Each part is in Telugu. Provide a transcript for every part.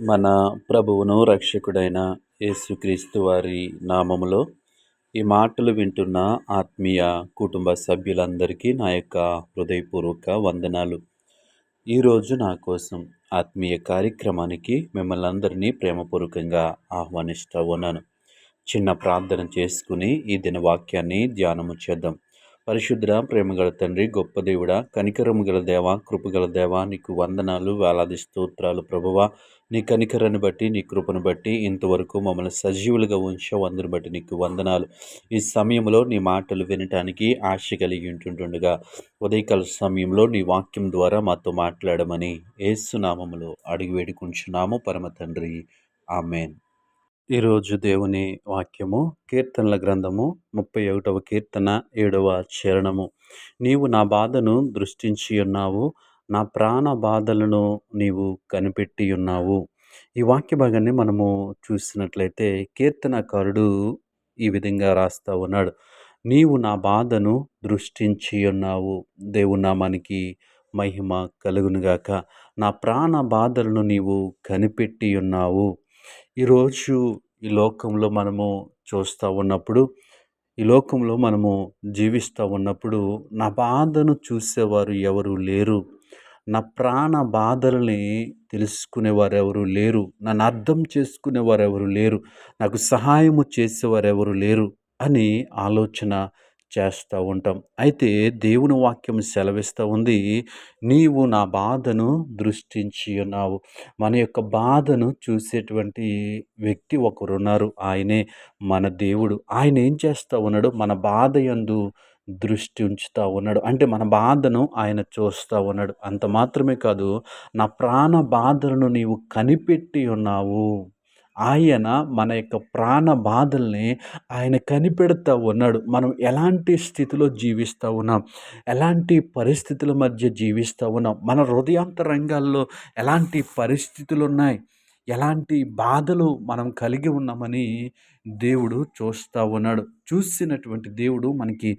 మన ప్రభువును రక్షకుడైన యేసుక్రీస్తు వారి నామములో ఈ మాటలు వింటున్న ఆత్మీయ కుటుంబ సభ్యులందరికీ నా యొక్క హృదయపూర్వక వందనాలు. ఈరోజు నా కోసం ఆత్మీయ కార్యక్రమానికి మిమ్మల్ని అందరినీ ప్రేమపూర్వకంగా ఆహ్వానిస్తూ ఉన్నాను. చిన్న ప్రార్థన చేసుకుని ఈ దిన వాక్యాన్ని ధ్యానము చేద్దాం. పరిశుద్ధ ప్రేమగల తండ్రి, గొప్ప దేవుడా, కనికరము గల దేవ, కృపగల దేవ, నీకు వందనాలు, వేలాది స్తోత్రాలు ప్రభువా. నీ కనికరాన్ని బట్టి, నీ కృపను బట్టి ఇంతవరకు మమ్మల్ని సజీవులుగా ఉంచావు. అందుని బట్టి నీకు వందనాలు. ఈ సమయంలో నీ మాటలు వినటానికి ఆశ కలిగి ఉంటుండగా ఉదయకాల సమయంలో నీ వాక్యం ద్వారా మాతో మాట్లాడమని యేసు నామములో అడిగి వేడుకుంటున్నాము పరమ తండ్రి, ఆమేన్. ఈరోజు దేవుని వాక్యము కీర్తనల గ్రంథము 31వ కీర్తన 7వ చరణము. నీవు నా బాధను దృష్టించి ఉన్నావు, నా ప్రాణ బాధలను నీవు కనిపెట్టి ఉన్నావు. ఈ వాక్య భాగాన్ని మనము చూసినట్లయితే కీర్తనకారుడు ఈ విధంగా రాస్తా ఉన్నాడు. నీవు నా బాధను దృష్టించి ఉన్నావు. దేవుని నామానికి మహిమ కలుగునుగాక. నా ప్రాణ బాధలను నీవు కనిపెట్టి ఉన్నావు. ఈరోజు ఈ లోకంలో మనము చూస్తూ ఉన్నప్పుడు, ఈ లోకంలో మనము జీవిస్తూ ఉన్నప్పుడు నా బాధను చూసేవారు ఎవరు లేరు. నా ప్రాణ బాధల్ని తెలుసుకునేవారు ఎవరు లేరు. నన్ను అర్థం చేసుకునేవారు ఎవరు లేరు. నాకు సహాయము చేసేవారు ఎవరు లేరు అని ఆలోచన చేస్తూ ఉంటాం. అయితే దేవుని వాక్యం సెలవిస్తూ ఉంది, నీవు నా బాధను దృష్టించి ఉన్నావు. మన యొక్క బాధను చూసేటువంటి వ్యక్తి ఒకరున్నారు. ఆయనే మన దేవుడు. ఆయన ఏం చేస్తూ ఉన్నాడు? మన బాధ యందు దృష్టి ఉంచుతూ ఉన్నాడు. అంటే మన బాధను ఆయన చూస్తూ ఉన్నాడు. అంత మాత్రమే కాదు, నా ప్రాణ బాధలను నీవు కనిపెట్టి ఉన్నావు. ఆయన మన యొక్క ప్రాణ బాధల్ని ఆయన కనిపెడతా ఉన్నాడు. మనం ఎలాంటి స్థితిలో జీవిస్తూ ఉన్నాం, ఎలాంటి పరిస్థితుల మధ్య జీవిస్తూ ఉన్నాం, మన హృదయాంతరంగాల్లో ఎలాంటి పరిస్థితులు ఉన్నాయి, ఎలాంటి బాధలు మనం కలిగి ఉన్నామని దేవుడు చూస్తూ ఉన్నాడు. చూసినటువంటి దేవుడు మనకి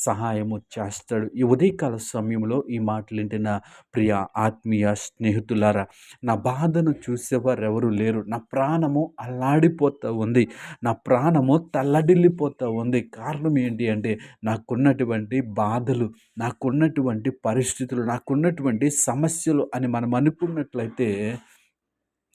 సహాయము చేస్తాడు. ఈ ఉదయకాల సమయంలో ఈ మాటలు వింటున్న ప్రియ ఆత్మీయ స్నేహితులారా, నా బాధను చూసేవారు ఎవరు లేరు. నా ప్రాణము అల్లాడిపోతూ ఉంది, నా ప్రాణము తల్లడిల్లిపోతూ ఉంది. కారణం ఏంటి అంటే, నాకున్నటువంటి బాధలు, నాకున్నటువంటి పరిస్థితులు, నాకున్నటువంటి సమస్యలు అని మనం అనుకున్నట్లయితే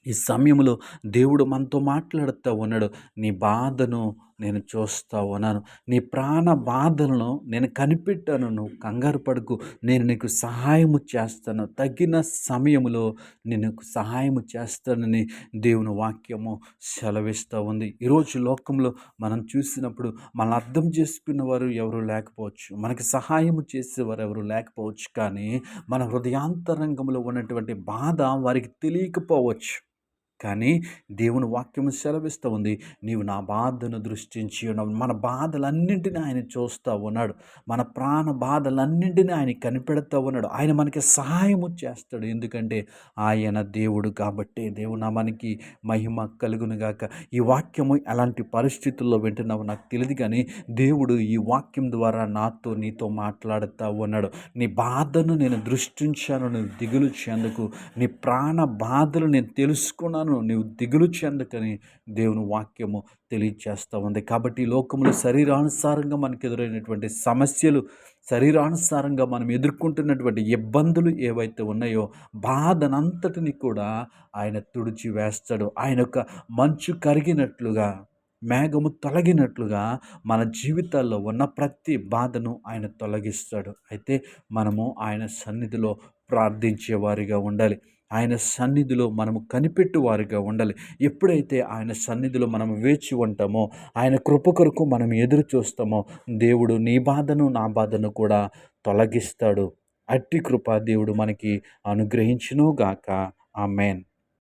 ఈ సమయంలో దేవుడు మనతో మాట్లాడుతూ ఉన్నాడు. నీ బాధను నేను చూస్తూ ఉన్నాను, నీ ప్రాణ బాధలను నేను కనిపెట్టాను, నువ్వు కంగారు పడకు, నేను నీకు సహాయము చేస్తాను, తగిన సమయంలో నేను నీకు సహాయము చేస్తానని దేవుని వాక్యము సెలవిస్తూ ఉంది. ఈరోజు లోకంలో మనం చూసినప్పుడు మనల్ని అర్థం చేసుకున్న వారు ఎవరు లేకపోవచ్చు, మనకి సహాయము చేసేవారు ఎవరు లేకపోవచ్చు, కానీ మన హృదయాంతరంగంలో ఉన్నటువంటి బాధ వారికి తెలియకపోవచ్చు. కానీ దేవుని వాక్యము సెలవిస్తూ ఉంది, నీవు నా బాధను దృష్టించి ఉన్నావు. మన బాధలన్నింటినీ ఆయన చూస్తూ ఉన్నాడు. మన ప్రాణ బాధలన్నింటినీ ఆయన కనిపెడుతూ ఉన్నాడు. ఆయన మనకి సహాయము చేస్తాడు. ఎందుకంటే ఆయన దేవుడు కాబట్టి. దేవుని నామానికి మహిమ కలుగునుగాక. ఈ వాక్యము ఎలాంటి పరిస్థితుల్లో వింటున్నావో నాకు తెలియదు, కానీ దేవుడు ఈ వాక్యం ద్వారా నాతో నీతో మాట్లాడుతూ ఉన్నాడు. నీ బాధను నేను దృష్టించాను, నువ్వు దిగులు చెందకు. నీ ప్రాణ బాధలు నేను తెలుసుకున్నాను, నీవు దిగులు చెందకని దేవుని వాక్యము తెలియచేస్తూ ఉంది. కాబట్టి ఈ లోకంలో శరీరానుసారంగా మనకు ఎదురైనటువంటి సమస్యలు, శరీరానుసారంగా మనం ఎదుర్కొంటున్నటువంటి ఇబ్బందులు ఏవైతే ఉన్నాయో, బాధనంతటిని కూడా ఆయన తుడిచి వేస్తాడు. ఆయన యొక్క మంచు కరిగినట్లుగా, మేఘము తొలగినట్లుగా మన జీవితాల్లో ఉన్న ప్రతి బాధను ఆయన తొలగిస్తాడు. అయితే మనము ఆయన సన్నిధిలో ప్రార్థించేవారిగా ఉండాలి. ఆయన సన్నిధిలో మనము కనిపెట్టువారిగా ఉండాలి. ఎప్పుడైతే ఆయన సన్నిధిలో మనం వేచి ఉంటామో, ఆయన కృప కొరకు మనం ఎదురు చూస్తామో, దేవుడు నీ బాధను నా బాధను కూడా తొలగిస్తాడు. అట్టి కృప దేవుడు మనకి అనుగ్రహించును గాక. ఆమేన్.